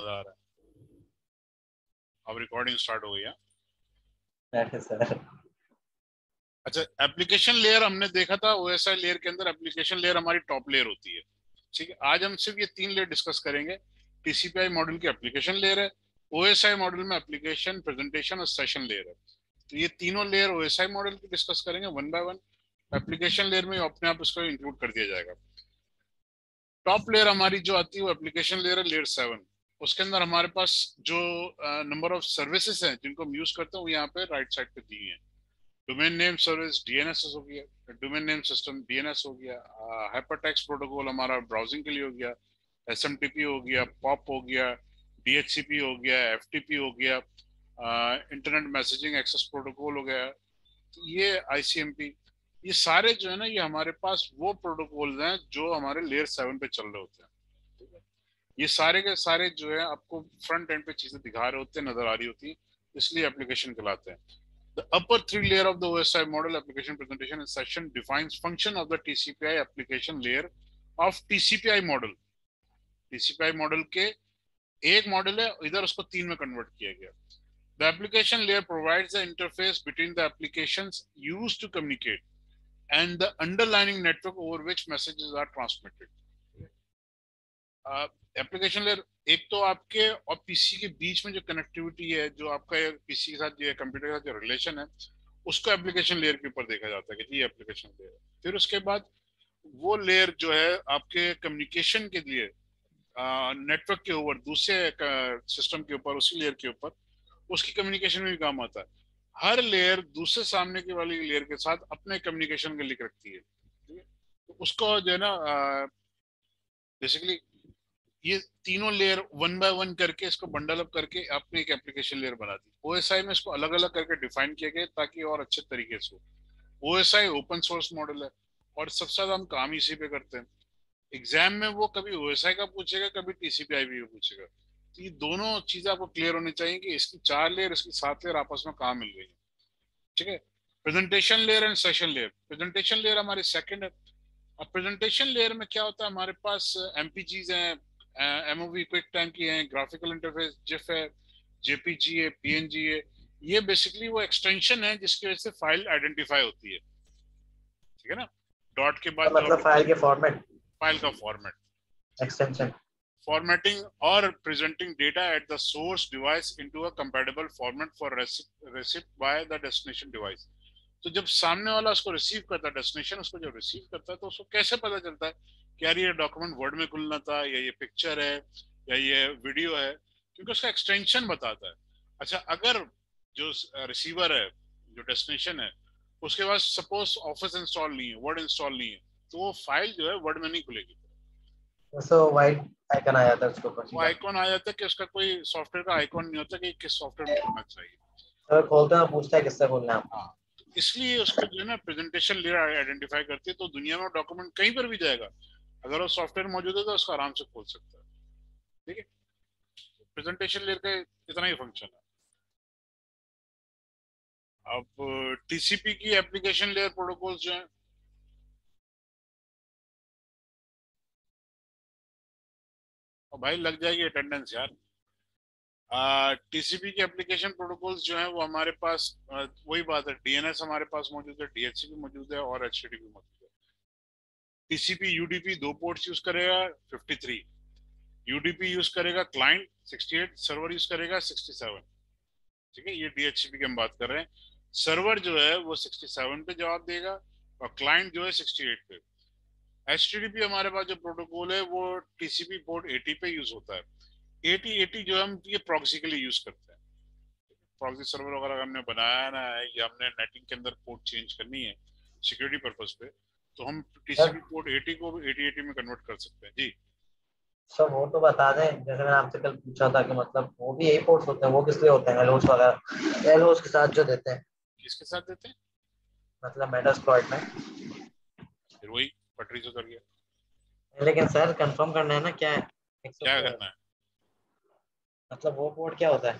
मजा आ रहा है। अब रिकॉर्डिंग स्टार्ट हो गई है। सर अच्छा, एप्लीकेशन लेयर हमने देखा था ओएसआई लेयर के अंदर एप्लीकेशन लेयर हमारी टॉप लेयर होती है। ठीक है, आज हम सिर्फ ये 3 लेयर डिस्कस करेंगे। टीसीपीआई मॉडल की एप्लीकेशन लेयर है, ओएसआई मॉडल में एप्लीकेशन प्रेजेंटेशन और सेशन लेयर है। तो ये तीनों लेयर ओएसआई मॉडल की डिस्कस करेंगे one by one. Application layer में अपने आप इसको इंक्लूड कर दिया जाएगा। टॉप लेयर हमारी जो आती है वो एप्लीकेशन लेयर है, लेयर 7। उसके अंदर हमारे पास जो नंबर ऑफ सर्विसेज हैं जिनको हम यूज करते हैं वो यहाँ पे राइट साइड पे दी है। डोमेन नेम सर्विस डीएनएस हो गया, डोमेन नेम सिस्टम डीएनएस हो गया, हाइपरटेक्स्ट प्रोटोकॉल हमारा ब्राउजिंग के लिए हो गया, एसएमटीपी हो गया, पॉप हो गया, डीएचसीपी हो गया, एफटीपी हो गया, इंटरनेट मैसेजिंग एक्सेस प्रोटोकॉल हो गया, ये आईसीएमपी। ये सारे जो है ना, ये हमारे पास वो प्रोटोकॉल हैं जो हमारे लेयर 7 पे चल रहे होते हैं। ठीक है, ये सारे के सारे जो है आपको फ्रंट एंड पे चीजें दिखा रहे होते हैं, नजर आ रही होती है, इसलिए एप्लीकेशन कहलाते हैं। The upper 3 layer of the OSI model, application presentation and session, defines function of the TCPI application layer of TCPI model. TCPI model के एक मॉडल है, इधर उसको 3 में कन्वर्ट किया गया। The application layer provides the interface between the applications used to communicate and the underlying network over which messages are transmitted. Application layer एक तो आपके और पीसी के बीच में जो कनेक्टिविटी है, जो आपका पीसी के साथ जो कंप्यूटर के साथ जो रिलेशन है, उसको एप्लीकेशन लेयर के ऊपर देखा जाता है कि ये एप्लीकेशन लेयर है। फिर उसके बाद वो लेयर जो है आपके कम्युनिकेशन के लिए नेटवर्क के ऊपर, दूसरे सिस्टम के ऊपर, उसी लेयर के ऊपर उसकी कम्युनिकेशन में भी काम आता है। हर लेयर दूसरे सामने की वाली लेयर के साथ अपने कम्युनिकेशन के लिंक रखती है। ठीक है, तो उसको जो है ना बेसिकली ये तीनों लेयर वन बाय वन करके इसको बंडल अप करके आपने एक एप्लीकेशन लेयर बना दी। ओएसआई में इसको अलग अलग करके डिफाइन किया गया ताकि और अच्छे तरीके से हो। ओएसआई ओपन सोर्स मॉडल है और सबसे ज्यादा हम काम इसी पे करते हैं। एग्जाम में वो कभी ओएसआई का पूछेगा, कभी टीसीपीआई भी पूछेगा। तो ये दोनों चीजें आपको क्लियर होनी चाहिए कि इसकी 4 लेयर, इसकी 7 लेयर आपस में कहाँ मिल रही है। ठीक है, presentation layer and session layer. Presentation layer हमारी सेकंड है। अब प्रेजेंटेशन लेयर में क्या होता है, हमारे पास एमपीजीज हैं, एमओवी क्विक टाइम की है, ग्राफिकल इंटरफेस जिफ है, जेपीजी है, पीएनजी है। ये बेसिकली वो एक्सटेंशन है जिसकी वजह से फाइल आइडेंटिफाई होती है। ठीक है ना, डॉट के बाद जो मतलब फाइल के फॉर्मेट, फाइल का फॉर्मेट, एक्सटेंशन, फॉर्मेटिंग और presenting data at the source device into a compatible format for received by the destination device. तो जब सामने वाला उसको रिसीव करता है, डेस्टिनेशन उसको जब रिसीव करता है, तो उसको कैसे पता चलता है कि यार ये डॉक्यूमेंट वर्ड में खुलना था, या ये पिक्चर है, या ये वीडियो है, क्योंकि उसका एक्सटेंशन बताता है। अच्छा, अगर जो रिसीवर है, जो डेस्टिनेशन है, उसके पास सपोज ऑफिस इंस्टॉल नहीं है, वर्ड इंस्टॉल नहीं है, तो वो फाइल जो है वर्ड में नहीं खुलेगी। सो वाइट आइकन आ जाता है उसके ऊपर वो सीधा। आइकॉन आ जाता है कि उसका कोई सॉफ्टवेयर का आइकॉन नहीं होता कि किस सॉफ्टवेयर में खुलना चाहिए। सर खोलते हैं, पूछता है किससे खोलना है। हाँ, तो इसलिए उसको जो है ना प्रेजेंटेशन लेयर आइडेंटिफाई करती है। तो दुनिया में डॉक्यूमेंट कहीं पर भी जाएगा, अगर वो सॉफ्टवेयर मौजूद है तो उसको आराम से खोल सकता है। ठीक है, प्रेजेंटेशन लेयर का इतना ही फंक्शन है। अब टीसीपी की एप्लीकेशन लेयर प्रोटोकॉल्स जो है, भाई लग जाएगी अटेंडेंस यार। टीसीपी की एप्लीकेशन प्रोटोकॉल्स जो है वो हमारे पास वही बात है, डीएनएस हमारे पास मौजूद है, डीएचसीपी मौजूद है और एचटीटीपी मौजूद है। टीसीपी यूडीपी 2 पोर्ट्स यूज करेगा 53, यूडीपी यूज करेगा क्लाइंट 68, सर्वर यूज करेगा 67। ठीक है, ये डीएचसीपी की हम बात कर रहे हैं। सर्वर जो है वो 67 पे जवाब देगा और क्लाइंट जो है 68 पे। एचटीटीपी हमारे पास जो प्रोटोकॉल है वो टीसीपी पोर्ट 80 पे यूज होता है। 80 जो हम ये प्रॉक्सी के लिए यूज करते हैं। प्रॉक्सी सर्वर वगैरह हमने बनाया ना है, या हमने नेटिंग के अंदर पोर्ट चेंज करनी है सिक्योरिटी पर्पस पे, तो हम टीसीपी सर पोर्ट 80 को 8080 में कन्वर्ट कर सकते हैं। जी, सर वो तो बता दें, जैसे मैंने आपसे कल पूछा था कि मतलब वो भी यही पोर्ट्स होते हैं, वो किस लिए होते हैं, एलओस वगैरह, एलओस के साथ जो देते हैं, किसके साथ देते हैं? मतलब मेटास्प्लॉइट में। फिर वही पटरी से उतर गया। लेकिन सर कंफर्म करना है ना क्या है, क्या करना है मतलब वो पोर्ट क्या होता है।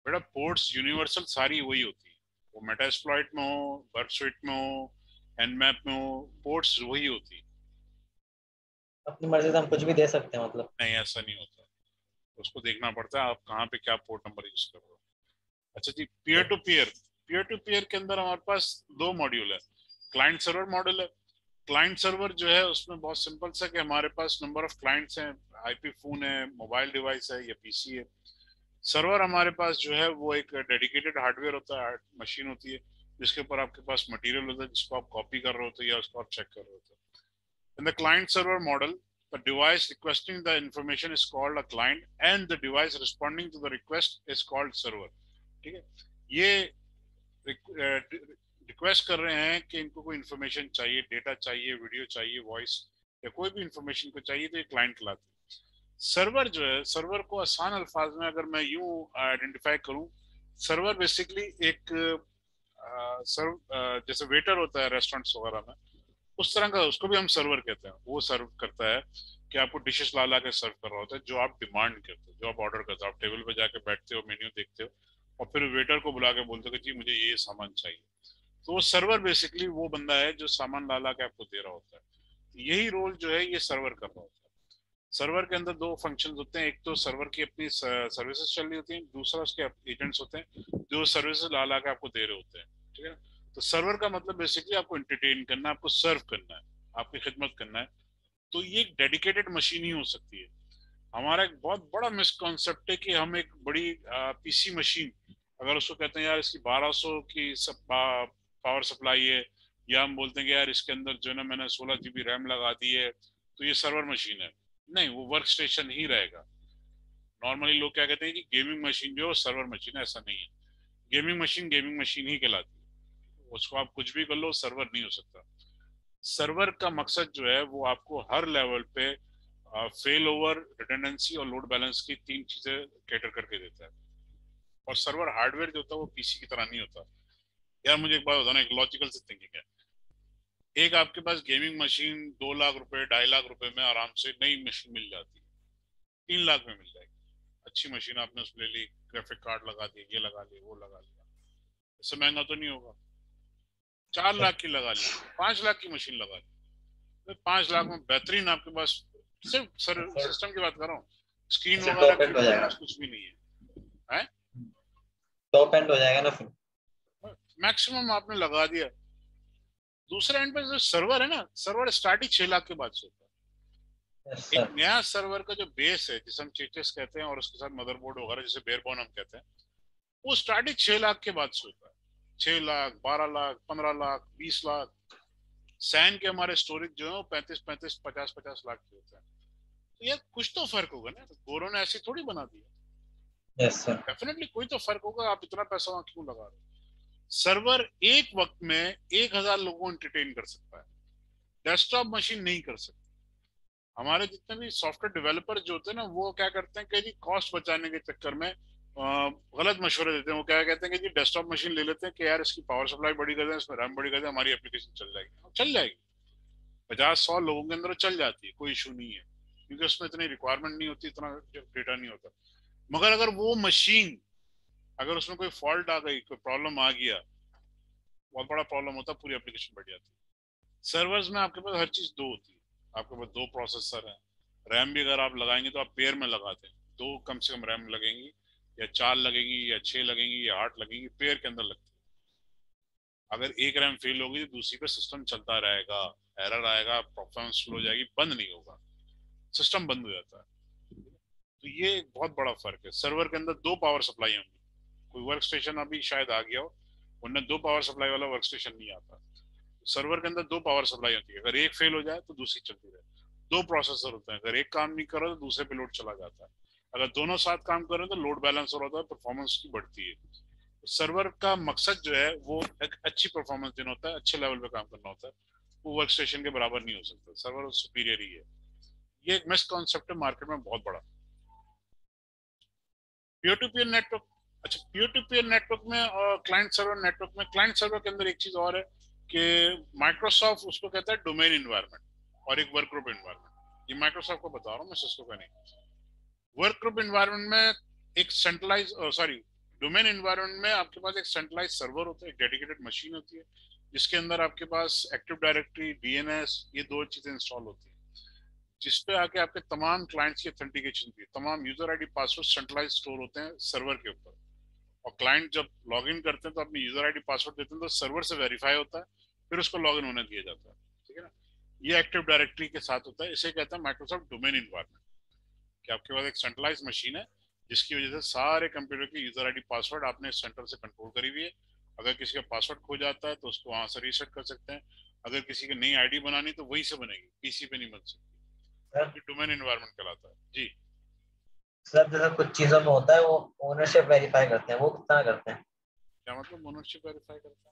बेटा? पोर्ट्स यूनिवर्सल सारी वही होती है, वो मेटास्प्लॉइट में हो, बर्ग स्विट में हो, एनमैप में हो, पोर्ट्स वही होती है। अपनी मर्जी से हम कुछ भी दे सकते हैं मतलब। नहीं, ऐसा नहीं होता। उसको देखना पड़ता है आप कहाँ पे क्या पोर्ट नंबर यूज कर रहे हो। अच्छा जी, peer to peer, peer to peer के अंदर हमारे पास दो मॉड्यूल है। क्लाइंट सर्वर मॉडल है। क्लाइंट सर्वर जो है उसमें बहुत सिंपल सा कि हमारे पास नंबर ऑफ क्लाइंट्स हैं, आईपी फोन है, मोबाइल डिवाइस है या पीसी है। सर्वर हमारे पास जो है वो एक डेडिकेटेड हार्डवेयर होता है, मशीन होती है जिसके ऊपर आपके पास मटेरियल होता है जिसको आप कॉपी कर रहे होते हैं या उसको आप चेक कर रहे होते हैं। In the client server model, the device requesting the information is called a client and the device responding to the request is called server। ठीक है, ये रिक्वेस्ट कर रहे हैं कि इनको कोई इन्फॉर्मेशन चाहिए, डेटा चाहिए, वीडियो चाहिए, वॉइस या कोई भी इन्फॉर्मेशन को चाहिए तो ये क्लाइंट कहलाते हैं। सर्वर जो है, सर्वर को आसान अल्फाज में अगर मैं यूं आइडेंटिफाई करूं, सर्वर बेसिकली एक सर्व जैसे वेटर होता है रेस्टोरेंट्स वगैरह में, उस तरह का उसको भी हम सर्वर कहते हैं। वो सर्व करता है कि आपको डिशेस ला ला के सर्व कर रहा होता है जो आप डिमांड करते हो, जो आप ऑर्डर करते हो। आप टेबल पे जाके बैठते हो, मेन्यू देखते हो और फिर वेटर को बुला के बोलते हो कि जी मुझे ये सामान चाहिए। तो वो सर्वर बेसिकली वो बंदा है जो सामान ला ला के आपको दे रहा होता है। यही रोल जो है ये सर्वर कर रहा होता है। सर्वर के अंदर दो फंक्शंस होते हैं, एक तो सर्वर की अपनी सर्विसेज चल रही होती हैं, दूसरा उसके एजेंट्स होते हैं जो सर्विसेज ला ला के आपको दे रहे होते हैं। ठीक है, तो सर्वर का मतलब बेसिकली आपको एंटरटेन करना है, आपको सर्व करना है, आपकी खिदमत करना है। तो ये एक डेडिकेटेड मशीन ही हो सकती है। हमारा एक बहुत बड़ा मिसकॉन्सेप्ट है कि हम एक बड़ी पीसी मशीन, अगर उसको कहते हैं यार इसकी 1200 की पावर सप्लाई है, या हम बोलते हैं कि यार इसके अंदर जो है ना मैंने 16 GB रैम लगा दी है तो ये सर्वर मशीन है। नहीं, वो वर्क स्टेशन ही रहेगा। नॉर्मली लोग क्या कहते हैं कि गेमिंग मशीन जो है सर्वर मशीन है, ऐसा नहीं है। गेमिंग मशीन ही कहलाती है। उसको आप कुछ भी कर लो, सर्वर नहीं हो सकता। सर्वर का मकसद जो है वो आपको हर लेवल पे फेल ओवर, रिडंडेंसी और लोड बैलेंस की तीन चीजें कैटर करके देता है। और सर्वर हार्डवेयर जो होता है वो पीसी की तरह नहीं होता। यार मुझे एक बात बताना, एक लॉजिकल से थिंकिंग है। एक आपके पास गेमिंग मशीन 2 लाख रुपए, 2.5 लाख रुपए में आराम से नई मशीन मिल जाती है, 3 लाख में मिल जाएगी। अच्छी मशीन आपने उसमें ले ली, ग्राफिक कार्ड लगा दिया, ये लगा लिया, वो लगा लिया, इससे महंगा तो नहीं होगा। 4 लाख की लगा ली, 5 लाख की मशीन लगा ली, तो 5 लाख में बेहतरीन आपके पास, सिर्फ सर अच्छा, सिस्टम की बात कर रहा हूँ, स्क्रीन अच्छा वगैरह टॉप एंड हो कीबोर्ड जाएगा। माउस कुछ भी नहीं है, टॉप एंड हो जाएगा ना फिर। मैक्सिमम आपने लगा दिया। दूसरे एंड पे जो सर्वर है ना, सर्वर स्टार्ट ही 6 लाख के बाद से होता है। यस एक सर। नया सर्वर का जो बेस है जिसे हम चेचेस कहते हैं और उसके साथ मदरबोर्ड वगैरह जिसे बेयरबोन हम कहते हैं, वो स्टार्ट ही 6 लाख के बाद से होता है। 6 लाख, 12 लाख, 15 लाख, 20 लाख। सैन के हमारे स्टोरेज जो है वो 35-35, 50-50 लाख के होते हैं। तो यार कुछ तो फर्क होगा ना, गोरों ने ऐसी थोड़ी बना दिया। Yes sir. डेफिनेटली कोई तो फर्क होगा, आप इतना पैसा वहां क्यों लगा रहे हो। सर्वर एक वक्त में 1,000 लोगों को एंटरटेन कर सकता है, डेस्कटॉप मशीन नहीं कर सकती। हमारे जितने भी सॉफ्टवेयर डेवलपर जो होते हैं ना, वो क्या करते हैं कि जी कॉस्ट बचाने के चक्कर में गलत मशवरे देते हैं। वो क्या कहते हैं कि जी डेस्कटॉप मशीन ले लेते हैं कि यार इसकी पावर सप्लाई बड़ी कर दें, इसमें रैम बड़ी कर दें, हमारी एप्लीकेशन चल जाएगी। चल जाएगी, 50-100 लोगों के अंदर चल जाती है, कोई इशू नहीं है, क्योंकि उसमें इतनी रिक्वायरमेंट नहीं होती, इतना डेटा नहीं होता। मगर अगर वो मशीन, अगर उसमें कोई फॉल्ट आ गई, कोई प्रॉब्लम आ गया, बहुत बड़ा प्रॉब्लम होता है, पूरी एप्लीकेशन बढ़ जाती है। सर्वर्स में आपके पास हर चीज दो होती है। आपके पास दो प्रोसेसर है, रैम भी अगर आप लगाएंगे तो आप पेयर में लगाते हैं, दो कम से कम रैम लगेंगी, या 4 लगेंगी, या 6 लगेंगी, या 8 लगेंगी, पेयर के अंदर लगती है। अगर एक रैम फेल होगी तो दूसरी पे सिस्टम चलता रहेगा, एरर आएगा, परफॉर्मेंस स्लो हो जाएगी, बंद नहीं होगा, सिस्टम बंद हो जाता है। तो ये एक बहुत बड़ा फर्क है। सर्वर के अंदर दो पावर सप्लाई होंगी। कोई वर्क स्टेशन अभी शायद आ गया हो, वरना दो पावर सप्लाई वाला वर्क स्टेशन नहीं आता। सर्वर के अंदर दो पावर सप्लाई होती है, अगर एक फेल हो जाए तो दूसरी चलती रहे। दो प्रोसेसर होते हैं, अगर एक काम नहीं कर रहा तो दूसरे पे लोड चला जाता है। अगर दोनों साथ काम कर रहे हैं तो लोड बैलेंस हो रहा है, परफॉर्मेंस की बढ़ती है। सर्वर का मकसद जो है वो एक अच्छी परफॉर्मेंस देना होता है, अच्छे लेवल पे काम करना होता है। वो वर्क स्टेशन के बराबर नहीं हो सकता, सर्वर सुपीरियर ही है। ये एक मिसकॉन्सेप्ट है मार्केट में बहुत बड़ा। पीयर टू पीयर नेटवर्क, अच्छा पीयर टू पीयर नेटवर्क में और क्लाइंट सर्वर नेटवर्क में, क्लाइंट सर्वर के अंदर एक चीज और है कि माइक्रोसॉफ्ट उसको कहता है डोमेन इन्वायरमेंट और एक वर्क ग्रुप इन्वायरमेंट। ये माइक्रोसॉफ्ट को बता रहा हूँ मैं, सिस्को का नहीं। वर्क ग्रुप इन्वायरमेंट में एक सेंट्रलाइज, सॉरी, डोमेन इन्वायरमेंट में आपके पास एक सेंट्रलाइज सर्वर होता है, एक डेडिकेटेड मशीन होती है जिसके अंदर आपके पास एक्टिव डायरेक्टरी, डीएनएस, ये दो चीजें इंस्टॉल होती है। जिसपे आके आपके तमाम क्लाइंट्स की ऑथेंटिकेशन की तमाम user ID password centralise store होते हैं सर्वर के ऊपर। और क्लाइंट जब लॉग इन करते हैं तो अपनी यूजर आईडी पासवर्ड देते हैं तो सर्वर से वेरीफाई होता है, फिर उसको लॉग इन होने दिया जाता है। ठीक है ना, ये एक्टिव डायरेक्टरी के साथ होता है। इसे कहते हैं माइक्रोसॉफ्ट डोमेन इन्वायरमेंट, कि आपके पास एक सेंट्रलाइज मशीन है जिसकी वजह से सारे कंप्यूटर की यूजर आईडी पासवर्ड आपने सेंटर से कंट्रोल करी हुई है। अगर किसी का पासवर्ड खो जाता है तो उसको वहां से रीसेट कर सकते हैं। अगर किसी की नई आईडी बनानी तो वही से बनेगी, पीसी पे नहीं बन सर, सकती। ये डोमेन इन्वायरमेंट कहलाता है जी। सर जैसे कुछ चीजों में होता है वो ओनरशिप वेरीफाई करते हैं, वो कितना करते हैं? क्या मतलब ओनरशिप वेरीफाई करता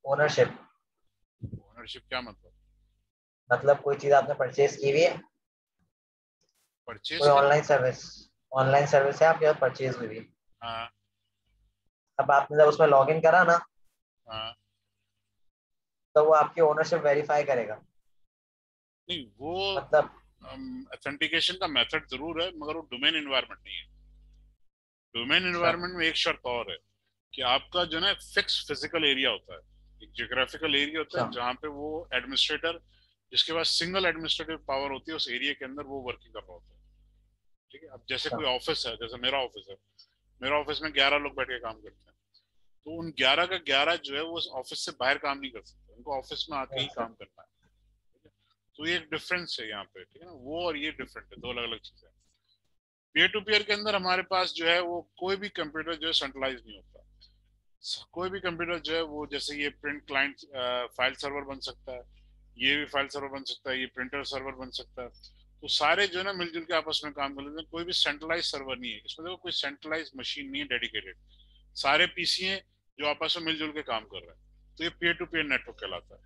ओनरशिप है? ओनरशिप क्या मतलब? मतलब कोई चीज आपने परचेज की हुई है, परचेज कोई करी? ऑनलाइन सर्विस है आपके पास परचेज हुई है। हाँ अब आपने जब उसमें लॉग इन करा ना, हाँ। तो वो आपकी ओनरशिप वेरीफाई करेगा। नहीं, वो मतलब ऑथेंटिकेशन का मेथड जरूर है मगर वो डोमेन इन्वायरमेंट नहीं है। डोमेन अच्छा। इन्वायरमेंट में एक शर्त और है कि आपका जो ना फिक्स फिजिकल एरिया होता है, एक जियोग्राफिकल एरिया होता अच्छा। है जहाँ पे वो एडमिनिस्ट्रेटर, जिसके पास सिंगल एडमिनिस्ट्रेटिव पावर होती है, उस एरिया के अंदर वो वर्किंग कर रहा होता है। ठीक है, अब जैसे अच्छा। कोई ऑफिस है, जैसे मेरा ऑफिस है, मेरा ऑफिस में 11 लोग बैठ के काम करते हैं, तो उन 11 का 11 जो है वो ऑफिस से बाहर काम नहीं कर सकते, उनको ऑफिस में आके ही अच्छा। काम करना है। ठीक है, तो ये एक डिफरेंस है यहाँ पे। ठीक है ना, वो और ये डिफरेंट है, दो अलग अलग चीजें। पीयर टू पीयर के अंदर हमारे पास जो है वो कोई भी कंप्यूटर जो है सेंट्रलाइज नहीं होता। कोई भी कंप्यूटर जो है वो, जैसे ये प्रिंट क्लाइंट फाइल सर्वर बन सकता है, ये भी फाइल सर्वर बन सकता है, ये प्रिंटर सर्वर बन सकता है। तो सारे जो है ना मिलजुल के आपस में काम कर लेते हैं, कोई भी सेंट्रलाइज सर्वर नहीं है इसमें, देखो कोई सेंट्रलाइज मशीन नहीं है डेडिकेटेड, सारे पीसी हैं जो आपस में मिलजुल के काम कर रहे हैं। तो ये पीयर टू पीयर नेटवर्क कहलाता है।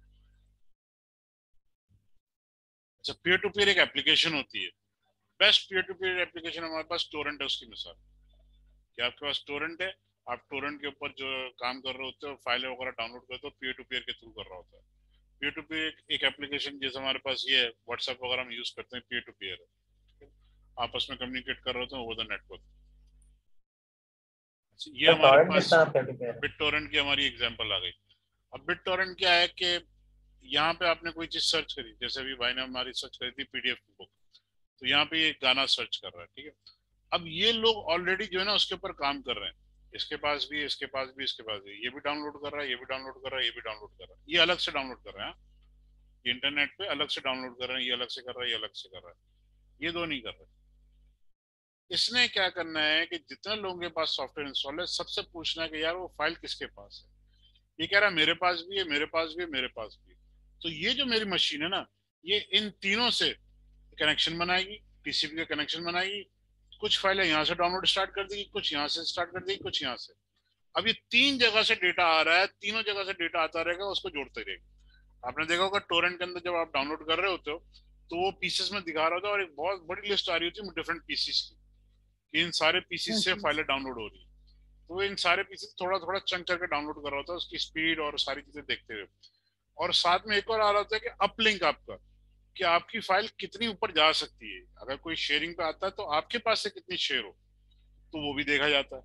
अच्छा, पीयर टू पीयर एक एप्लीकेशन होती है। Best peer to peer application हमारे पास टोरेंट है, उसकी मिसाल कि आपके पास टोरेंट है, आप टोरेंट के ऊपर जो काम कर रहे होते हो, फाइल वगैरह डाउनलोड करते हो, पीयर टू पीयर के थ्रू कर रहा होता है। पीयर टू पीयर एक एप्लीकेशन जैसे हमारे पास ये है, व्हाट्सएप वगैरह हम यूज करते हैं, पीयर टू पीयर है, आपस में कम्युनिकेट कर रहे होते हैं ओवर द नेटवर्क। ये सर हमारे टॉरेंट किस पास तरह पेयर टू पेयर है? बिट टोरेंट की हमारी एग्जांपल आ गई। अब बिट टोरेंट क्या है कि यहाँ पे आपने कोई चीज सर्च करी, जैसे अभी भाई ने हमारी सर्च करी थी पीडीएफ की बुक, तो यहाँ पे ये गाना सर्च कर रहा है। ठीक है, अब ये लोग ऑलरेडी जो है ना उसके ऊपर काम कर रहे हैं, इसके पास भी, इसके पास भी, इसके पास भी, ये भी डाउनलोड कर रहा है, ये भी डाउनलोड कर रहा है, ये भी डाउनलोड कर रहा है, ये अलग से डाउनलोड कर रहे हैं। ये इंटरनेट पे अलग से डाउनलोड कर रहे हैं, ये अलग से कर रहा है, ये अलग से कर रहा है, ये दो नहीं कर रहे। इसने क्या करना है कि जितने लोगों के पास सॉफ्टवेयर इंस्टॉल है सबसे पूछना है कि यार वो फाइल किसके पास है। ये कह रहा है मेरे पास भी है, मेरे पास भी है, मेरे पास भी है। तो ये जो मेरी मशीन है ना, ये इन तीनों से कनेक्शन बनाएगी, टीसीपी का कनेक्शन बनाएगी, कुछ फाइलें यहाँ से डाउनलोड स्टार्ट कर देगी, कुछ यहाँ से स्टार्ट कर देगी, कुछ यहाँ से। अब ये तीन जगह से डेटा आ रहा है, तीनों जगह से डेटा आता रहेगा, उसको जोड़ते रहेगा। आपने देखा होगा टोरेंट के अंदर जब आप डाउनलोड कर रहे होते हो तो वो पीसेस में दिखा रहा होता है और एक बहुत बड़ी लिस्ट आ रही होती है डिफरेंट पीसीस की, कि इन सारे पीसीस से फाइलें डाउनलोड हो रही है। तो वो इन सारे पीसेस थोड़ा थोड़ा चंक करके डाउनलोड कर रहा होता है, उसकी स्पीड और सारी चीजें देखते हुए। और साथ में एक और आ रहा होता है कि अपलिंक आपका, कि आपकी फाइल कितनी ऊपर जा सकती है, अगर कोई शेयरिंग पे आता है तो आपके पास से कितनी शेयर हो, तो वो भी देखा जाता है।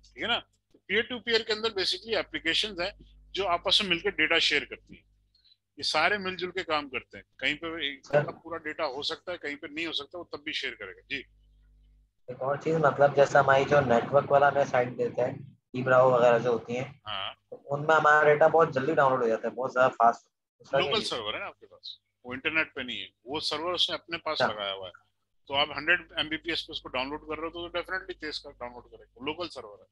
ठीक है ना, पीयर टू पीयर के अंदर बेसिकली एप्लीकेशंस हैं जो आपस में मिलकर डेटा शेयर करती हैं। ये सारे मिलजुल के काम करते हैं, कहीं पे सर पूरा पूरा डेटा हो सकता है, कहीं पे नहीं हो सकता, वो तब भी शेयर करेगा जी। एक और चीज, मतलब जैसे हमारी जो नेटवर्क वाला हमें साइट देता है, ई ब्राउज़र वगैरह जो होती हैं, हाँ, तो उनमें हमारा डेटा बहुत जल्दी डाउनलोड हो जाता है, बहुत ज्यादा फास्ट। उसका क्या लोकल रीजन? सर्वर है ना आपके पास, वो इंटरनेट पे नहीं है, वो सर्वर उसने अपने पास अच्छा। लगाया हुआ है। तो आप 100 Mbps पे उसको डाउनलोड कर रहे हो तो डेफिनेटली तेज कर डाउनलोड करेगा, लोकल सर्वर है।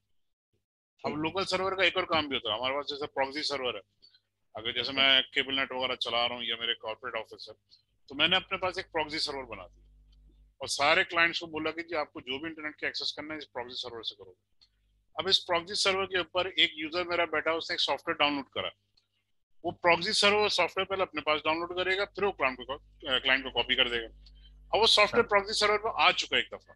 अब ठीक। लोकल सर्वर का एक और काम भी होता है हमारे पास, जैसे प्रॉक्सी सर्वर है। अगर जैसे अच्छा। मैं केबल नेट वगैरह चला रहा हूँ या मेरे कॉर्पोरेट ऑफिस है, तो मैंने अपने पास एक प्रॉक्सी सर्वर बना दिया और सारे क्लाइंट्स को बोला कि जी आपको जो भी इंटरनेट की एक्सेस करना है इस प्रॉक्सी सर्वर से करो। अब इस प्रॉक्सी सर्वर के ऊपर एक यूजर मेरा बैठा, उसने एक सॉफ्टवेयर डाउनलोड करा, वो प्रॉक्सी सर्वर सॉफ्टवेयर पहले अपने पास डाउनलोड करेगा, फिर वो क्लाइंट को कॉपी कर देगा। अब वो अच्छा। सॉफ्टवेयर प्रॉक्सी सर्वर पर आ चुका है एक दफा।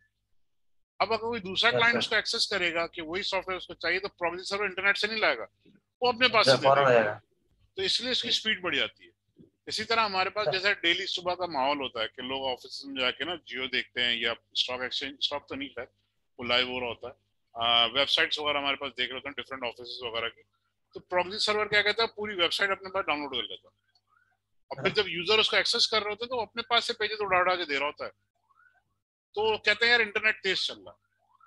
अब अगर कोई दूसरा यस क्लाइंट सर। उसको एक्सेस करेगा कि वही सॉफ्टवेयर उसको चाहिए, तो प्रॉक्सी सर्वर इंटरनेट से नहीं लाएगा, वो अपने पास अच्छा, से दे फौरन हो देगा। जाएगा। तो इसलिए इसकी ठीक। स्पीड बढ़ जाती है। इसी तरह हमारे पास सर। जैसे डेली सुबह का माहौल होता है कि लोग ऑफिस में जाके ना जियो देखते हैं या स्टॉक एक्सचेंज, स्टॉक तो नहीं है वो लाइव हो रहा होता है, वेबसाइट्स वगैरह हमारे पास देख रहे होते हैं डिफरेंट ऑफिस वगैरह की। तो प्रॉक्सी सर्वर क्या कहता है, पूरी वेबसाइट अपने पास डाउनलोड कर लेता है और फिर जब यूजर उसको एक्सेस कर रहे होते हैं तो वो अपने पास से पेजेस उड़ा उड़ा के दे रहा होता है, तो कहते हैं यार इंटरनेट तेज चल रहा है।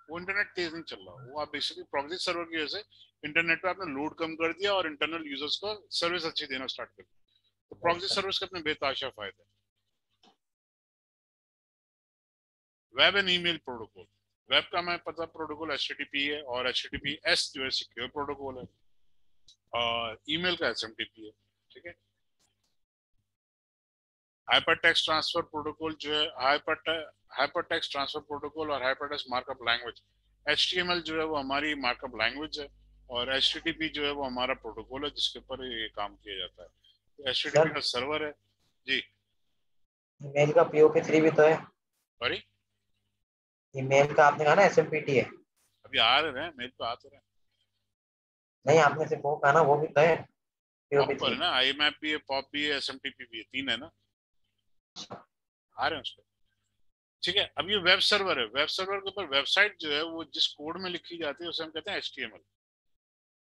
वो इंटरनेट तेज नहीं चल रहा, वो आप बेसिकली प्रॉक्सी सर्वर की वजह से इंटरनेट पे आपने लोड कम कर दिया और इंटरनल यूजर्स को सर्विस अच्छी देना स्टार्ट कर दिया। तो प्रॉक्सी अच्छा। सर्विस के अपने बेताशा फायदे। Web and email protocol. Web का हमें पता प्रोटोकॉल HTTP है और HTTPS जो है सिक्योर प्रोटोकॉल है, और ईमेल का SMTP है। ठीक है। हाइपर टेक्स्ट ट्रांसफर प्रोटोकॉल जो है हाइपर टेक्स्ट ट्रांसफर प्रोटोकॉल और hyper text markup language. HTML जो है वो हमारी मार्कअप लैंग्वेज है, और HTTP जो है वो हमारा प्रोटोकॉल है जिसके ऊपर ये काम किया जाता है। तो HTTP सर का सर्वर है। जी। ईमेल का POP3 भी तो है। सॉरी, ईमेल का आपने कहा ना SMPT है। अभी आ रहे हैं मेल पे आते रहे। नहीं, आपने सिर्फ वो कहा ना, वो भी तो है पॉप पर POP3। है ना, IMAP भी है, पॉप भी है, SMTP भी है, तीन है ना, आ रहे हैं उसके। ठीक है। अब ये वेब सर्वर है, वेब सर्वर के ऊपर वेबसाइट जो है वो जिस कोड में लिखी जाती है उसे हम कहते हैं HTML।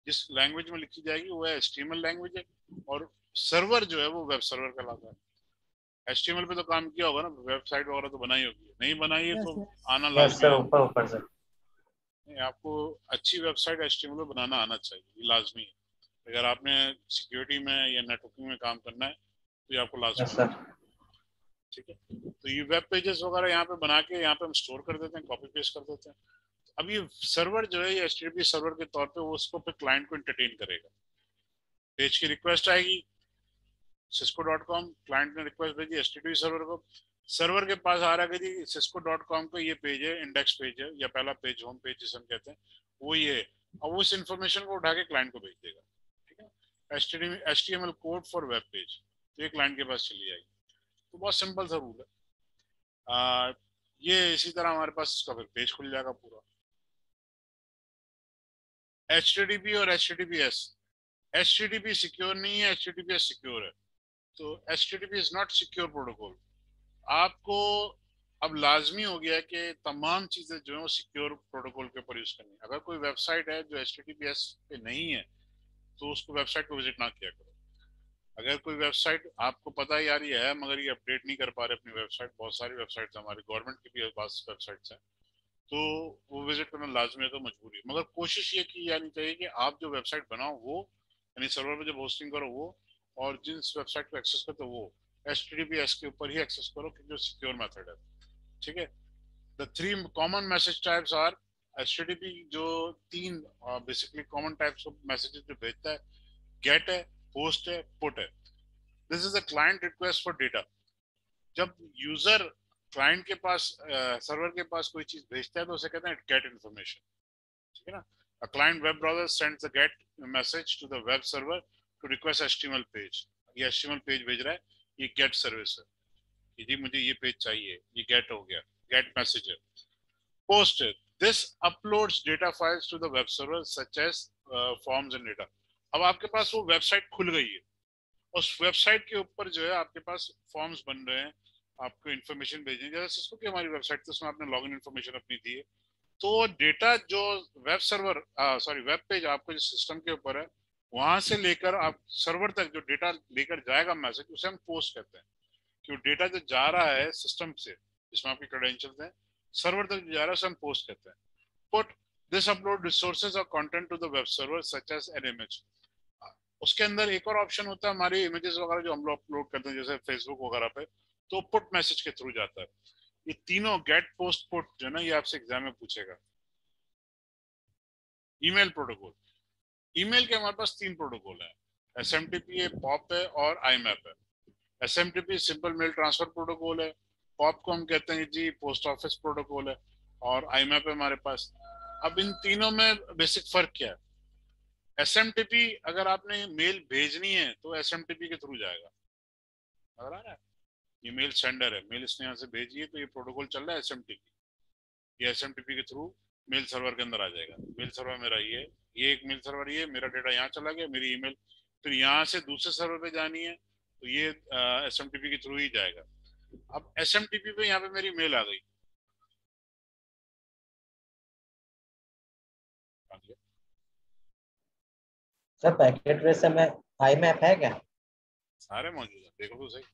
जिस लैंग्वेज में लिखी जाएगी वो है HTML लैंग्वेज है, और सर्वर जो है वो वेब सर्वर कहलाता है। HTML पे तो काम किया होगा ना, वेबसाइट वगैरह तो बनाई होगी, नहीं बनाई है तो आना यस लाजमी सर, है ऊपर आपको। ऊपर से। नहीं, आपको अच्छी वेबसाइट HTML में बनाना आना चाहिए, ये लाजमी है। अगर आपने सिक्योरिटी में या नेटवर्किंग में काम करना है तो ये आपको लाजमी यस है। सर। ठीक है। तो ये वेब पेजेस वगैरह यहाँ पे बना के यहाँ पे हम स्टोर कर देते हैं, कॉपी पेस्ट कर देते हैं। अब ये सर्वर जो है ये HTTP सर्वर के तौर पे वो उसको फिर क्लाइंट को एंटरटेन करेगा। पेज की रिक्वेस्ट आएगी cisco.com, क्लाइंट ने रिक्वेस्ट भेजी HTTP सर्वर को, सर्वर के पास आ रहा है कि जी cisco.com का ये पेज है, इंडेक्स पेज है या पहला पेज, होम पेज जिसे हम कहते हैं, वो ये है। अब उस इंफॉर्मेशन को उठा के क्लाइंट को भेज देगा। ठीक है। HTML code for web page, तो ये क्लाइंट के पास चली जाएगी। तो बहुत सिंपल सा रूल है। ये इसी तरह हमारे पास इसका फिर पेज खुल जाएगा पूरा। HTTP और HTTPS। HTTP सिक्योर नहीं है, HTTPS सिक्योर है। तो HTTP is not secure protocol. आपको अब लाजमी हो गया है कि तमाम चीजें जो है वो सिक्योर प्रोटोकॉल के ऊपर यूज करनी है। अगर कोई वेबसाइट है जो HTTPS पे नहीं है तो उसको वेबसाइट को विजिट ना किया करो। अगर कोई वेबसाइट आपको पता है यार ये है मगर ये अपडेट नहीं कर पा रहे अपनी वेबसाइट, बहुत सारी वेबसाइट्स हमारी गवर्नमेंट की भी वेबसाइट्स हैं, तो वो विजिट करना लाजमी है, तो मजबूरी है। मगर कोशिश ये की जानी चाहिए कि आप जो वेबसाइट बनाओ वो, यानी सर्वर पे जब होस्टिंग करो वो, और जिस वेबसाइट को एक्सेस करते हो वो HTTPS के ऊपर ही एक्सेस करो क्योंकि जो सिक्योर मेथड है। ठीक है। The three common message types are, HTTP जो तीन basically common types of messages जो भेजता है, गेट है, पोस्ट है, पुट है। This is a client request for data. जब यूजर क्लाइंट के पास सर्वर के पास कोई चीज भेजता है तो उसे कहते हैं गेट इन्फॉर्मेशन। ठीक है ना। A client web browser sends the get message to the web server to request HTML page। ये HTML पेज भेज रहा है, ये गेट सर्विस है कि जी मुझे ये पेज चाहिए, ये गेट हो गया, गेट मैसेज है। पोस्ट है, this uploads data files to the web server such as forms and data. अब आपके पास वो वेबसाइट खुल गई है, उस वेबसाइट के ऊपर जो है आपके पास फॉर्म्स बन रहे हैं, आपको इन्फॉर्मेशन भेजनी है, जैसे सिस्को की हमारी वेबसाइट थी उसमें आपने लॉगिन इन्फॉर्मेशन अपनी दी है। तो डेटा जो web server sorry web page आपको जो सिस्टम के ऊपर है वहां से लेकर आप सर्वर तक जो डेटा लेकर जाएगा मैसेज, उसे हम पोस्ट कहते हैं। कि डेटा जो जा रहा है सिस्टम से जिसमें आपकी क्रेडेंशियल्स हैं, सर्वर तक जो जा रहा है उसे हम पोस्ट कहते हैं। पुट, दिस अपलोड रिसोर्सेज और content to the web server such as an image. उसके अंदर एक और ऑप्शन होता है हमारी इमेजेस वगैरह जो हम लोग अपलोड करते हैं जैसे फेसबुक वगैरह पे, तो पुट मैसेज के थ्रू जाता है। ये तीनों गेट, पोस्ट, पुट जो है ना, ये आपसे एग्जाम में पूछेगा। Email protocol. ईमेल के हमारे पास तीन प्रोटोकॉल है, SMTP है, पॉप है और IMAP है। SMTP simple mail transfer protocol है, पॉप को हम कहते हैं जी पोस्ट ऑफिस प्रोटोकॉल है, और IMAP है हमारे पास। अब इन तीनों में बेसिक फर्क क्या है? SMTP अगर आपने मेल भेजनी है तो SMTP के थ्रू जाएगा, नजर आ रहा है? ये मेल सेंडर है, मेल इसने यहाँ से भेजी है तो ये प्रोटोकॉल चल रहा है SMTP। ये SMTP के थ्रू मेल सर्वर के अंदर आ जाएगा। मेल सर्वर मेरा ये एक मेल सर्वर, ये मेरा डेटा यहाँ चला गया, मेरी ईमेल फिर यहाँ से दूसरे सर्वर पे जानी है तो ये SMTP के थ्रू ही जाएगा। अब SMTP पे यहाँ पे मेरी मेल आ गई, सर पैकेट ट्रेस में IMAP है क्या? सारे मौजूद है, देखो तो सही।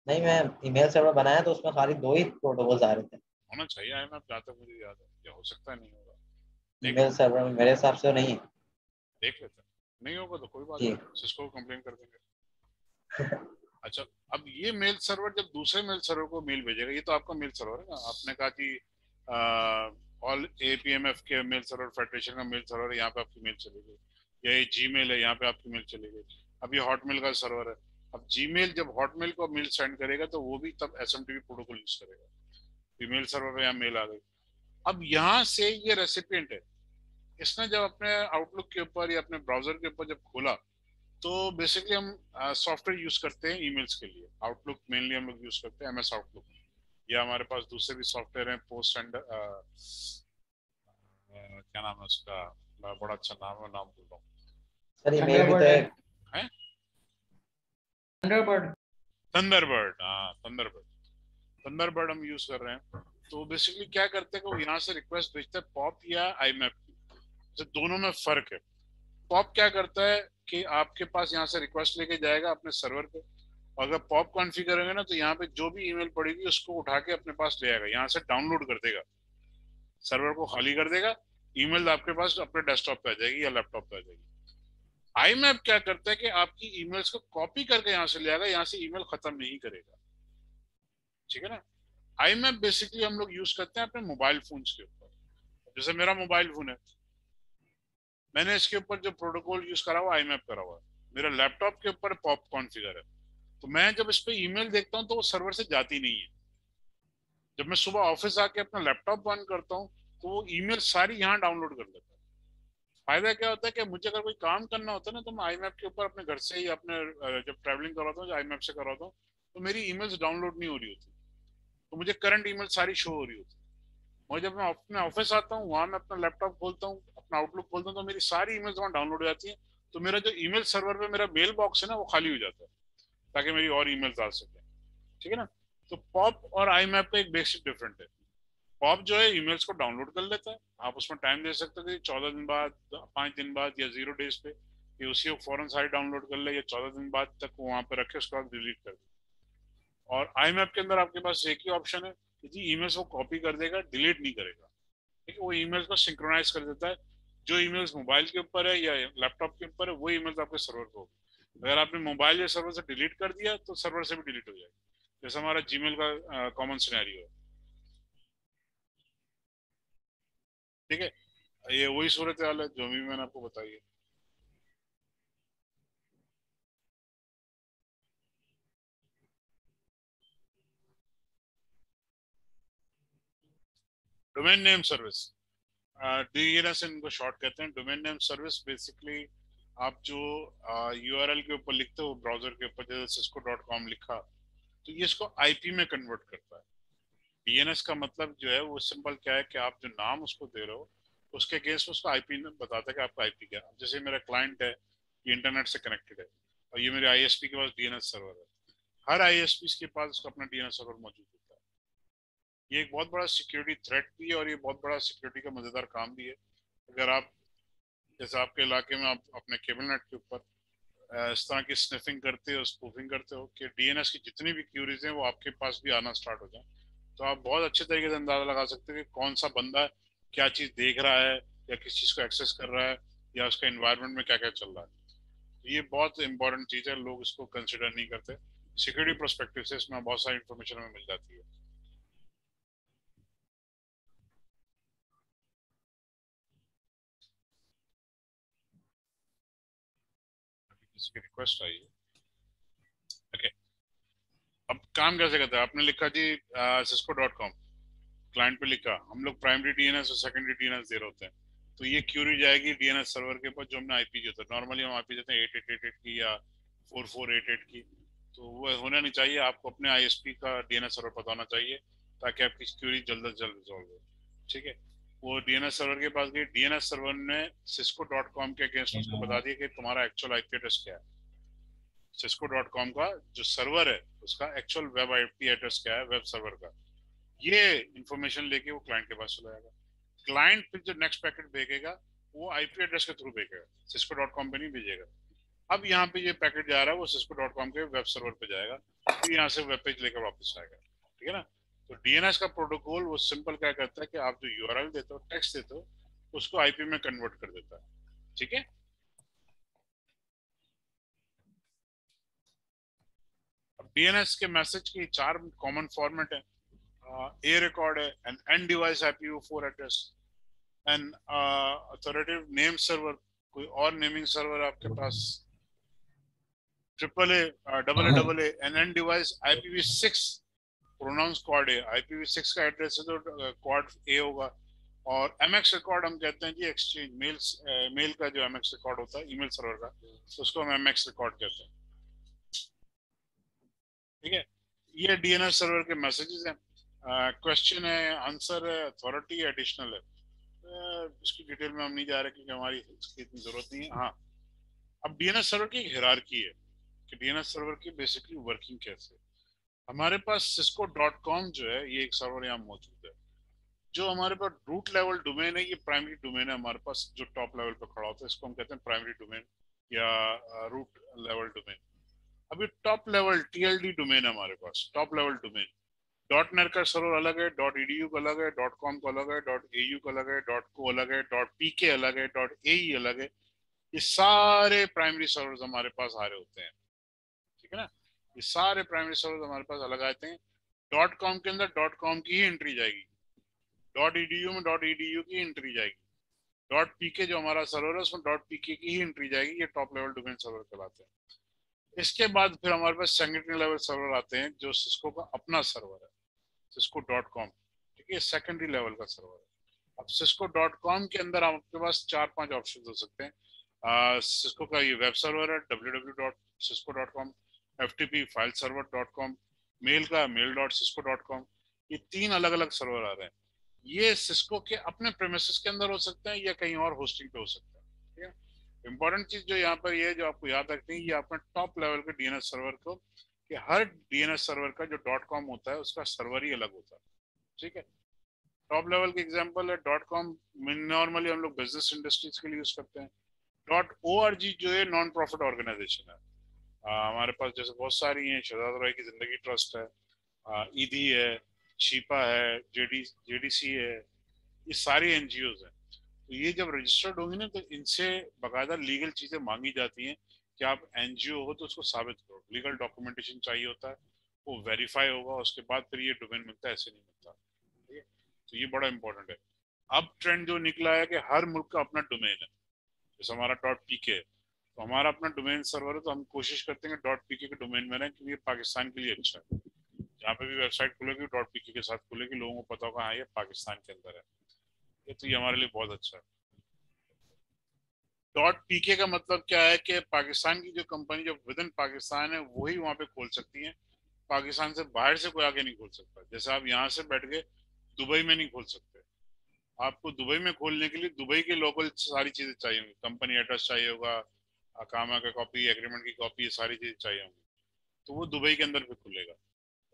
नहीं, मैं ईमेल सर्वर बनाया तो उसमें खाली 2 ही प्रोटोकॉल्स आ रहे थे। होना चाहिए IMAP, जहाँ तक मुझे याद है, या हो सकता है नहीं होगा। देख ईमेल सर्वर में मेरे हिसाब से नहीं है। देख लेते हैं, नहीं होगा तो कोई बात जी। नहीं, सिस्को को कंप्लेन कर देंगे। अच्छा, अब ये मेल सर्वर जब दूसरे मेल सर्वर को मेल भेजेगा, ये तो आपका मेल सर्वर है ना, आपने कहा कि ऑल APMF के मेल सर्वर फेडरेशन का मेल सर्वर है, यहाँ पे आपकी मेल चली गई, या ये जीमेल है, यहाँ पे आपकी मेल चली गई। अब ये हॉटमेल का सर्वर है, अब जीमेल जब हॉटमेल को मेल सेंड करेगा तो वो भी तब SMTP प्रोटोकॉल यूज करेगा। ईमेल सर्वर पे यहाँ मेल आ गई। अब यहाँ से ये रेसिपिएंट है, इसने जब अपने आउटलुक के ऊपर या अपने ब्राउजर के ऊपर जब खोला, तो बेसिकली हम सॉफ्टवेयर यूज करते हैं ईमेल्स के लिए। आउटलुक मेनली हम लोग यूज करते हैं, MS आउटलुक, या हमारे पास दूसरे भी सॉफ्टवेयर हैं, पोस्ट एंड क्या नाम है उसका, बड़ा अच्छा नाम है, नाम भूल रहा सर ईमेल भी तो थंडरबर्ड है। एक। हूँ। थंडरबर्ड। थंडरबर्ड, हाँ थंडरबर्ड, थंडरबर्ड हम यूज कर रहे हैं। तो बेसिकली क्या करते हैं कि वो यहाँ से रिक्वेस्ट भेजता है पॉप या IMAP की, तो दोनों में फर्क है। पॉप क्या करता है कि आपके पास यहाँ से रिक्वेस्ट लेके जाएगा अपने सर्वर पे, और अगर पॉप कॉन्फ़िगर करेंगे ना, तो यहाँ पे जो भी ईमेल पड़ेगी उसको उठा के अपने पास ले आएगा, यहाँ से डाउनलोड कर देगा, सर्वर को खाली कर देगा, ईमेल आपके पास अपने डेस्कटॉप पे आ जाएगी या लैपटॉप पे आ जाएगी। IMAP क्या करता है कि आपकी ईमेल्स को कॉपी करके यहाँ से ले आएगा, यहाँ से ईमेल खत्म नहीं करेगा, ठीक है ना। IMAP बेसिकली हम लोग यूज करते हैं अपने मोबाइल फोन्स के ऊपर। जैसे मेरा मोबाइल फोन है, मैंने इसके ऊपर जो प्रोटोकॉल यूज करा हुआ IMAP करा हुआ है। मेरा लैपटॉप के ऊपर पॉप कॉन्फ़िगर है, तो मैं जब इस पे ईमेल देखता हूँ तो वो सर्वर से जाती नहीं है। जब मैं सुबह ऑफिस आके अपना लैपटॉप बंद करता हूँ तो वो ईमेल सारी यहाँ डाउनलोड कर लेता है। फायदा क्या होता है कि मुझे अगर कोई काम करना होता है ना, तो मैं IMAP के ऊपर अपने घर से ही अपने जब ट्रैवलिंग कराता हूँ, IMAP से कराता हूँ, तो मेरी ईमेल्स डाउनलोड नहीं हो रही होती, तो मुझे करंट ईमेल सारी शो हो रही होती है। और जब मैं अपने ऑफिस आता हूँ, वहां मैं अपना लैपटॉप खोलता हूँ, अपना आउटलुक खोलता हूँ, तो मेरी सारी ईमेल्स वहां डाउनलोड हो जाती है। तो मेरा जो ईमेल सर्वर पे मेरा मेल बॉक्स है ना, वो खाली हो जाता है, ताकि मेरी और ईमेल्स आ सके, ठीक है ना। तो पॉप और IMAP का एक बेसिक डिफरेंट है। पॉप जो है ईमेल्स को डाउनलोड कर लेता है, आप उसमें टाइम दे सकते हो कि 14 दिन बाद, 5 दिन बाद, या 0 डेज पे, कि उसी को फौरन सारी डाउनलोड कर ले, या 14 दिन बाद तक वहां पर रखे, उसके बाद डिलीट कर दे। और IMAP के अंदर आपके पास एक ही ऑप्शन है कि जी ईमेल्स को कॉपी कर देगा, डिलीट नहीं करेगा, ठीक है। वो ईमेल्स को सिंक्रोनाइज कर देता है, जो ईमेल्स मोबाइल के ऊपर है या लैपटॉप के ऊपर है, वो ईमेल्स आपके सर्वर पे होगी। अगर आपने मोबाइल या सर्वर से डिलीट कर दिया तो सर्वर से भी डिलीट हो जाएगी, जैसे हमारा जीमेल का कॉमन सिनेरियो है, ठीक है। ये वही सूरत हाल है जो भी मैंने आपको बताई है। डोमेन नेम सर्विस, DNS इनको शॉर्ट कहते हैं। डोमेन नेम सर्विस बेसिकली आप जो URL के ऊपर लिखते हो ब्राउजर के ऊपर, जैसे cisco.com लिखा, तो ये इसको IP में कन्वर्ट करता है। DNS का मतलब जो है वो सिंपल क्या है कि आप जो नाम उसको दे रहे हो, उसके अगेंस्ट उसका IP बताता है कि आपका IP क्या है। जैसे मेरा क्लाइंट है, ये इंटरनेट से कनेक्टेड है, और ये मेरे ISP के पास DNS सर्वर है। हर ISP के पास उसका अपना DNS सर्वर मौजूद होता है। ये एक बहुत बड़ा सिक्योरिटी थ्रेट भी है, और ये बहुत बड़ा सिक्योरिटी का मजेदार काम भी है। अगर आप, जैसे आपके इलाके में आप अपने केबल नेट के ऊपर इस तरह की स्निफिंग करते हो, स्पूफिंग करते हो, कि DNS की जितनी भी क्यूरीज हैं वो आपके पास भी आना स्टार्ट हो जाए, तो आप बहुत अच्छे तरीके से अंदाजा लगा सकते हो कि कौन सा बंदा क्या चीज देख रहा है, या किस चीज को एक्सेस कर रहा है, या उसका इन्वायरमेंट में क्या क्या चल रहा है। तो ये बहुत इंपॉर्टेंट चीज है, लोग इसको कंसिडर नहीं करते। सिक्योरिटी प्रोस्पेक्टिव से इसमें बहुत सारी इन्फॉर्मेशन हमें मिल जाती है। इसकी रिक्वेस्ट आई है, ओके। अब काम कैसे करते हैं, आपने लिखा जी cisco.com, क्लाइंट पे लिखा, हम लोग प्राइमरी DNS और सेकेंडरी DNS दे रहे होते हैं, तो ये क्यूरी जाएगी DNS सर्वर के पास, जो हमने IP देता है। नॉर्मली हम IP देते हैं 8888 की या 4488 की, तो वो होना नहीं चाहिए। आपको अपने ISP का DNS सर्वर पता होना चाहिए, ताकि आपकी क्यूरी जल्द से जल्द रिजॉल्व हो, ठीक है। वो DNS सर्वर के पास गई, DNS सर्वर ने cisco.com के अगेंस्ट उसको बता दिया कि तुम्हारा एक्चुअल IP एड्रेस क्या है। cisco.com का जो सर्वर है उसका एक्चुअल वेब IP एड्रेस क्या है, वेब सर्वर का, ये इंफॉर्मेशन लेके वो क्लाइंट के पास चला जाएगा। क्लाइंट फिर जो नेक्स्ट पैकेट भेजेगा वो IP एड्रेस के थ्रू भेजेगा, cisco.com पे नहीं भेजेगा। अब यहाँ पे ये पैकेट जा रहा है वो cisco.com के वेब सर्वर पे जाएगा, फिर यहाँ से वेब पेज लेकर वापस आएगा, ठीक है ना। तो डीएनएस का प्रोटोकॉल वो सिंपल क्या करता है कि आप जो यूआरएल देते हो, टेक्स्ट देते हो, उसको आईपी में कन्वर्ट कर देता है, ठीक है। अब डीएनएस के मैसेज के 4 कॉमन फॉर्मेट है। ए रिकॉर्ड है, an end device IPv4 address, an authoritative name server, कोई और नेमिंग सर्वर आपके पास, triple A, double A, an end device IPv6 pronounce quad है, IPv6 का एड्रेस है तो क्वाड ए होगा। और एमएक्स रिकॉर्ड हम कहते हैं जी एक्सचेंज मेल्स, मेल का जो एमएक्स रिकॉर्ड होता है ईमेल सर्वर का, उसको हम एमएक्स रिकॉर्ड कहते हैं, ठीक है। ये डीएनएस सर्वर के मैसेजेस हैं। क्वेश्चन है, आंसर है, अथॉरिटी है, एडिशनल है। इसकी डिटेल में हम नहीं जा रहे क्योंकि हमारी इसकी इतनी जरूरत नहीं है। हाँ, अब डीएनएस सर्वर की हिरार्की है कि डीएनएस सर्वर की बेसिकली वर्किंग कैसे है। हमारे पास cisco.com जो है ये एक सर्वर यहाँ मौजूद है। जो हमारे पास रूट लेवल डोमेन है ये प्राइमरी डोमेन है हमारे पास, जो टॉप लेवल पे खड़ा होता है इसको हम कहते हैं प्राइमरी डोमेन या रूट लेवल डोमेन। अभी टॉप लेवल TLD डोमेन है हमारे पास, top level domain. Dot net का सर्वर अलग है, डॉट edu का अलग है, डॉट कॉम का अलग है, डॉट au का अलग है, डॉट को अलग है, डॉट pk अलग है, डॉट ae अलग है। ये सारे प्राइमरी सर्वर्स हमारे पास आ रहे होते हैं, ठीक है ना। ये सारे प्राइमरी सर्वर्स हमारे पास अलग आते हैं। डॉट कॉम के अंदर डॉट कॉम की ही एंट्री जाएगी, डॉट edu में डॉट edu की एंट्री जाएगी, डॉट पीके जो हमारा सर्वर है उसमें डॉट पीके की ही एंट्री जाएगी। ये टॉप लेवल डोमेन सर्वर कहलाते हैं। इसके बाद फिर हमारे पास सेकेंडरी लेवल सर्वर आते हैं जो सिस्को का अपना सर्वर है, cisco.com, ठीक है, सेकेंडरी लेवल का सर्वर है। अब cisco.com के अंदर आपके पास 4-5 ऑप्शन हो सकते हैं। सिस्को का ये वेब सर्वर है www.cisco.com, FTP फाइल सर्वर.com, मेल का mail.cisco.com। ये 3 अलग अलग सर्वर आ रहे हैं। ये सिस्को के अपने प्रेमिसेस के अंदर हो सकते हैं या कहीं और होस्टिंग पे हो सकते हैं, ठीक है। इंपॉर्टेंट चीज जो यहाँ पर ये जो आपको याद रखनी है, ये अपने टॉप लेवल के डीएनएस सर्वर को, कि हर डीएनएस सर्वर का जो .com होता है उसका सर्वर ही अलग होता है, ठीक है। टॉप लेवल के एग्जांपल है .com, नॉर्मली हम लोग बिजनेस इंडस्ट्रीज के लिए यूज करते हैं। .org जो है नॉन प्रॉफिट ऑर्गेनाइजेशन है। हमारे पास जैसे बहुत सारी हैं, शहजाद रॉय की जिंदगी ट्रस्ट है, ईदी है, शीपा है, जेडीसी है, ये सारी एनजीओज हैं। तो ये जब रजिस्टर्ड होंगी ना तो इनसे बकायदा लीगल चीजें मांगी जाती हैं कि आप एनजीओ हो तो उसको साबित करो, लीगल डॉक्यूमेंटेशन चाहिए होता है, वो वेरीफाई होगा, उसके बाद फिर ये डोमेन मिलता है, ऐसे नहीं मिलता, ठीक है। तो ये बड़ा इंपॉर्टेंट है। अब ट्रेंड जो निकला है कि हर मुल्क का अपना डोमेन है, जैसे हमारा .pk है तो हमारा अपना डोमेन सर्वर है, तो हम कोशिश करते हैं .pk के डोमेन में रहें क्योंकि ये पाकिस्तान के लिए अच्छा है। जहाँ पे भी वेबसाइट खुलेगी .pk के साथ खुलेगी, लोगों को पता होगा हाँ ये पाकिस्तान के अंदर है, ये तो ये हमारे लिए बहुत अच्छा है। .pk का मतलब क्या है कि पाकिस्तान की जो कंपनी जो विद इन पाकिस्तान है वही वहां पे खोल सकती है, पाकिस्तान से बाहर से कोई आगे नहीं खोल सकता। जैसे आप यहाँ से बैठ के दुबई में नहीं खोल सकते, आपको दुबई में खोलने के लिए दुबई के लोकल सारी चीजें चाहिए होंगी, कंपनी एड्रेस चाहिए होगा, अकामा का कॉपी, एग्रीमेंट की कॉपी, ये सारी चीजें चाहिए होंगी, तो वो दुबई के अंदर भी खुलेगा।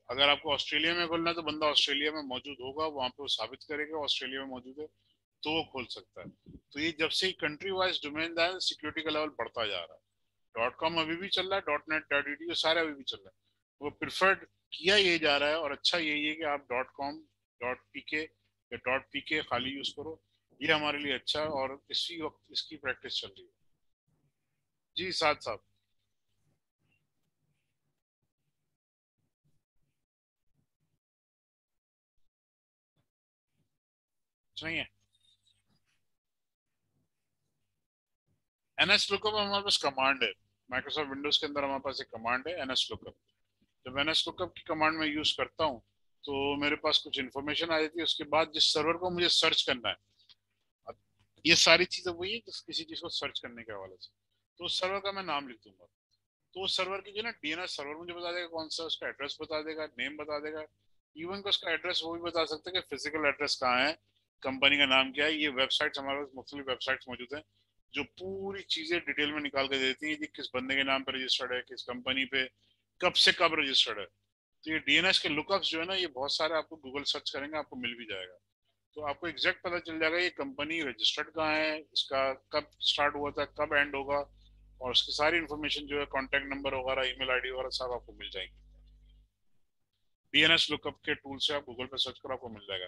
अगर आपको ऑस्ट्रेलिया में खोलना है तो बंदा ऑस्ट्रेलिया में मौजूद होगा, वहां पे वो साबित करेगा ऑस्ट्रेलिया में मौजूद है तो वो खोल सकता है। तो ये जब से कंट्री वाइज डोमेन है सिक्योरिटी का लेवल बढ़ता जा रहा है। .com अभी भी चल रहा है, .net, सारे अभी भी चल रहा है। वो प्रिफर्ड किया ये जा रहा है और अच्छा यही है कि आप .com, .pk या .pk खाली यूज करो, ये हमारे लिए अच्छा है और इसी वक्त इसकी प्रैक्टिस चल रही है। जी साथ साहब। नहीं है NS लुकअप हमारे पास कमांड है, माइक्रोसॉफ्ट विंडोज के अंदर हमारे पास एक कमांड है NS लुकअप। जब NS लुकअप की कमांड में यूज करता हूँ तो मेरे पास कुछ इन्फॉर्मेशन आ जाती है, उसके बाद जिस सर्वर को मुझे सर्च करना है, अब ये सारी चीजें वही है किसी चीज को सर्च करने के हवाले से, तो उस सर्वर का मैं नाम लिख दूंगा, तो उस सर्वर की जो ना डीएनएस सर्वर मुझे बता देगा कौन सा, उसका एड्रेस बता देगा, नेम बता देगा, इवन का उसका एड्रेस वो भी बता सकता है कि फिजिकल एड्रेस कहाँ है, कंपनी का नाम क्या है। ये वेबसाइट्स हमारे पास मुख्तलिफ वेबसाइट्स मौजूद हैं जो पूरी चीजें डिटेल में निकाल कर देती हैं कि किस बंदे के नाम पर रजिस्टर्ड है, किस कंपनी पे कब से कब रजिस्टर्ड है। तो ये डीएनएस के लुकअप्स जो है ना ये बहुत सारे आपको गूगल सर्च करेंगे आपको मिल भी जाएगा, तो आपको एग्जैक्ट पता चल जाएगा ये कंपनी रजिस्टर्ड कहाँ है, इसका कब स्टार्ट हुआ था, कब एंड होगा, और उसकी सारी इन्फॉर्मेशन जो है कॉन्टैक्ट नंबर वगैरह, ईमेल आईडी वगैरह सब आपको मिल जाएगी। डीएनएस लुकअप के टूल से आप गूगल पे सर्च करो, आपको मिल जाएगा।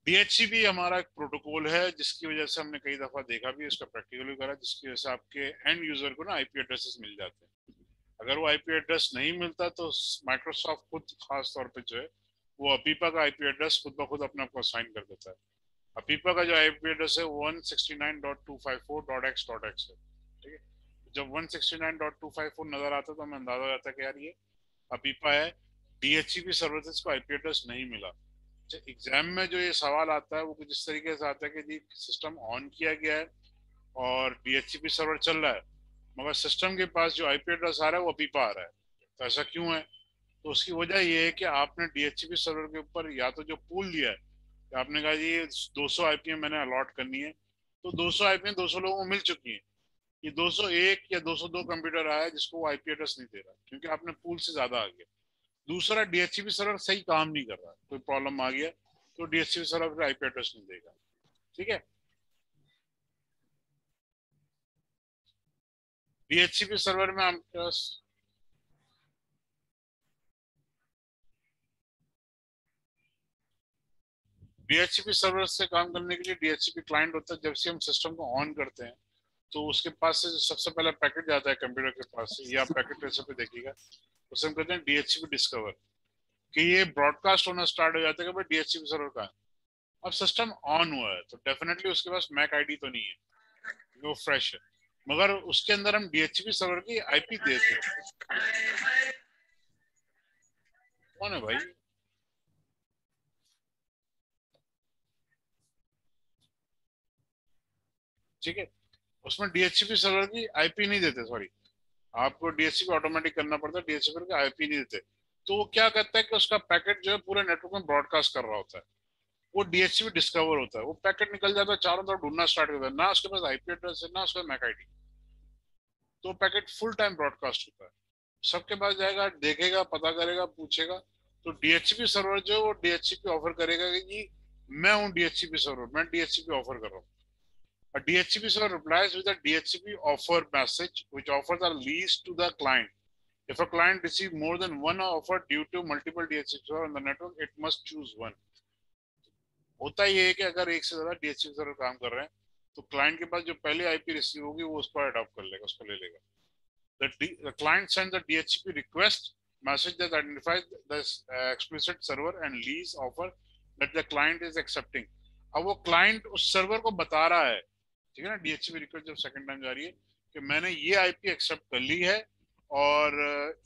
डीएचसीपी हमारा एक प्रोटोकॉल है जिसकी वजह से हमने कई दफा देखा भी, इसका प्रैक्टिकल भी करा, जिसकी वजह से आपके एंड यूजर को ना आईपी एड्रेसेस मिल जाते हैं। अगर वो आईपी एड्रेस नहीं मिलता तो माइक्रोसॉफ्ट खुद खास तौर पे जो है वो अपीपा का आईपी एड्रेस खुद ब खुद अपने आप को असाइन कर देता है। अपीपा का जो आईपी एड्रेस है 169.254.x.x है, ठीक है। जब 169.254 नजर आता है तो हमें अंदाजा हो जाता है कि यार ये अपीपा है। डीएचसीपी सर्विसेज को आईपी एड्रेस नहीं मिला। एग्जाम में जो ये सवाल आता है वो कुछ इस तरीके से आता है कि जी सिस्टम ऑन किया गया है और डीएचसीपी सर्वर चल रहा है, मगर सिस्टम के पास जो आईपी एड्रेस आ रहा है वो अपीपा आ रहा है। तो ऐसा क्यों है? तो उसकी वजह ये है कि आपने डीएचसीपी सर्वर के ऊपर या तो जो पूल दिया है, कि आपने कहा जी 200 आईपीएम मैंने अलॉट करनी है, तो 200 आईपीएम 200 लोगों को मिल चुकी है। ये 201 या 202 कंप्यूटर आया जिसको वो आईपी एड्रेस नहीं दे रहा क्योंकि आपने पूल से ज्यादा आ गया। दूसरा, डीएचसीपी सर्वर सही काम नहीं कर रहा, कोई प्रॉब्लम आ गया तो डीएचसीपी सर्वर आईपी एड्रेस नहीं देगा, ठीक है। डीएचसीपी सर्वर में आपके पास डीएचसीपी सर्वर से काम करने के लिए डीएचसीपी क्लाइंट होता है। जब से हम सिस्टम को ऑन करते हैं तो उसके पास से सबसे पहला पैकेट जाता है कंप्यूटर के पास से, या पैकेट ट्रेसर पे देखिएगा, उसे हम कहते हैं डीएचसीपी डिस्कवर, कि ये ब्रॉडकास्ट होना स्टार्ट हो जाता है कि भाई डीएचसीपी सर्वर का है। अब सिस्टम ऑन हुआ है तो डेफिनेटली उसके पास मैक आईडी तो नहीं है, वो फ्रेश है, मगर उसके अंदर हम डीएचसीपी सर्वर की आईपी देते हैं। कौन है भाई? ठीक है, उसमें डीएचसीपी सर्वर की आईपी नहीं देते, सॉरी, आपको डीएचसीपी ऑटोमेटिक करना पड़ता है, डीएचसीपी की आईपी नहीं देते। तो वो क्या करता है कि उसका पैकेट जो है पूरे नेटवर्क में ब्रॉडकास्ट कर रहा होता है, वो डीएचसीपी डिस्कवर होता है, वो पैकेट निकल जाता है, चारों तरफ ढूंढना स्टार्ट करता है, ना उसके पास आईपी एड्रेस है ना उसका मैक आईडी, तो पैकेट फुल टाइम ब्रॉडकास्ट होता है। सबके पास जाएगा, देखेगा, पता करेगा, पूछेगा, तो डीएचसीपी सर्वर जो है वो डीएचसीपी ऑफर करेगा कि जी मैं हूँ डीएचसीपी सर्वर, मैं डीएचसीपी ऑफर कर रहा हूँ। A DHCP server replies with a DHCP offer message, which offers are leased to the client. If a client receives more than one offer due to multiple DHCP server on the network, it must choose one. होता ये है कि अगर एक से ज्यादा DHCP server काम कर रहे हैं तो क्लाइंट के पास जो पहले आईपी रिसीव होगी वो उसको अडॉप्ट कर लेगा, उसको ले लेगा। The client sends a DHCP request message that identifies the explicit server and lease offer that the client is accepting. अब वो क्लाइंट उस सर्वर को बता रहा है, ठीक है ना, डीएचसीपी रिक्वेस्ट जब सेकंड टाइम जा रही है कि मैंने ये आईपी एक्सेप्ट कर ली है और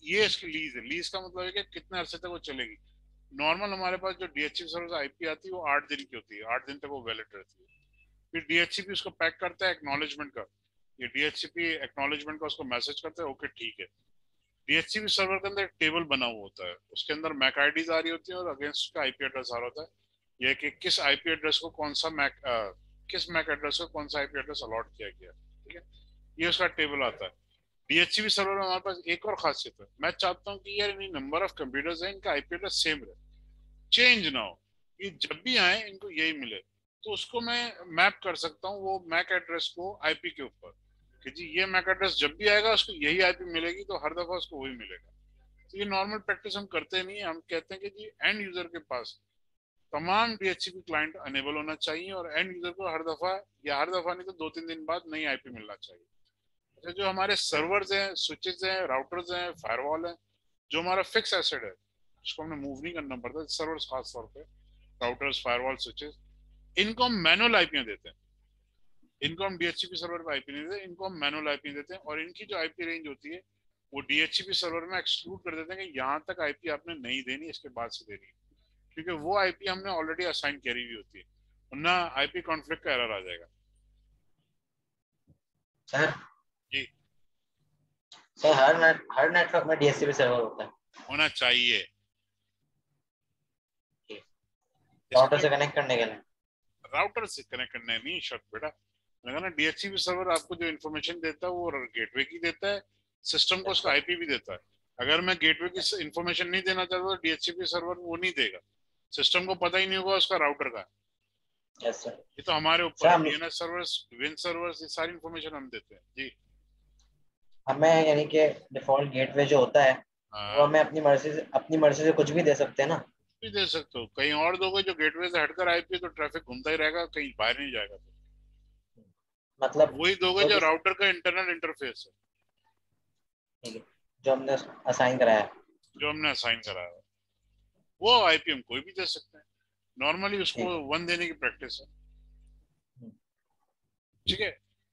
ये इसकी लीज है। लीज का मतलब है कि कितने अरसे तक वो चलेगी। नॉर्मल हमारे पास जो डीएचसीपी सर्वर आईपी आती है वो 8 दिन की होती है, 8 दिन तक वो वैलिड रहती है। फिर डीएचसीपी उसको पैक करता है एक्नॉलेजमेंट का, ये डीएचसीपी एक्नॉलेजमेंट का उसको मैसेज करता है, ओके ठीक है। डीएचसीपी सर्वर के अंदर एक टेबल बना हुआ होता है, उसके अंदर मैक आईडीज आ रही होती है और अगेंस्ट का आईपी एड्रेस आ रहा होता है, यह कि किस आईपी एड्रेस को कौन सा किस मैक एड्रेस को कौन सा आईपी एड्रेस अलॉट किया गया, ठीक है, ये उसका टेबल आता है। डीएचसीपी सर्वर में हमारे पास एक और खासियत है, मैं चाहता हूँ कि यार इन नंबर ऑफ कंप्यूटर्स हैं इनका आईपी एड्रेस सेम रहे, चेंज ना हो, ये जब भी आए इनको यही मिले, तो उसको मैं मैप कर सकता हूँ वो मैक एड्रेस को आईपी के ऊपर, कि जी ये मैक एड्रेस जब भी आएगा उसको यही आईपी मिलेगी, तो हर दफा उसको वही मिलेगा। तो ये नॉर्मल प्रैक्टिस हम करते नहीं है, हम कहते हैं कि जी एंड यूजर के पास तमाम डीएचसीपी क्लाइंट अनेबल होना चाहिए और एंड यूजर को हर दफा, या हर दफा नहीं तो 2-3 दिन बाद नई आईपी मिलना चाहिए। अच्छा, जो हमारे सर्वर्स हैं, स्विचेस हैं, राउटर्स हैं, फायरवॉल है, जो हमारा फिक्स एसेट है जिसको हमें मूव नहीं करना पड़ता, सर्वर्स खास तौर पे, राउटर्स, फायरवॉल, स्विचेस, इनको हम मैनुअल आईपी देते हैं, इनको हम डीएचसीपी सर्वर पे आईपी नहीं देते, इनको हम मैनुअल आईपी देते हैं, और इनकी जो आईपी रेंज होती है वो डीएचसीपी सर्वर में एक्सक्लूड कर देते हैं कि यहाँ तक आईपी आपने नहीं देनी, इसके बाद से देनी है, क्योंकि वो आईपी हमने ऑलरेडी असाइन करी हुई होती है, वरना आईपी कॉन्फ्लिक्ट का एरर आ जाएगा। सर जी सर हर नेटवर्क में डीएचसीपी सर्वर होता है, होना चाहिए राउटर से कनेक्ट करने के लिए। राउटर से कनेक्ट करना है नहीं शर्त बेटा, मैंने कहा डीएचसीपी सर्वर आपको जो इन्फॉर्मेशन देता है वो गेटवे की देता है, सिस्टम को उसका आईपी भी देता है। अगर मैं गेटवे की इन्फॉर्मेशन नहीं देना चाहता तो डीएचसीपी सर्वर वो नहीं देगा, सिस्टम को पता ही नहीं होगा उसका राउटर का। Yes sir. ये तो हमारे ऊपर है, sir DNS servers, win servers, ये सारी इंफॉर्मेशन हम देते हैं जी। हमें यानी कि डिफॉल्ट गेटवे जो होता है वो हाँ, हमें अपनी मर्जी से कुछ भी दे सकते हैं ना। भी दे सकते हो, कहीं और दोगे जो गेटवे से हटकर आईपी, तो ट्रैफिक घूमता ही रहेगा, कहीं बाहर नहीं जाएगा। और मतलब वही दोगे जो जो किस राउटर का इंटरनल इंटरफेस है, ठीक है, जो हमने असाइन कराया है। जो हमने असाइन करा है, वो आईपी हम कोई भी दे सकते हैं। नॉर्मली उसको ठीक है। 1 देने की प्रैक्टिस है। हम्म, ठीक है।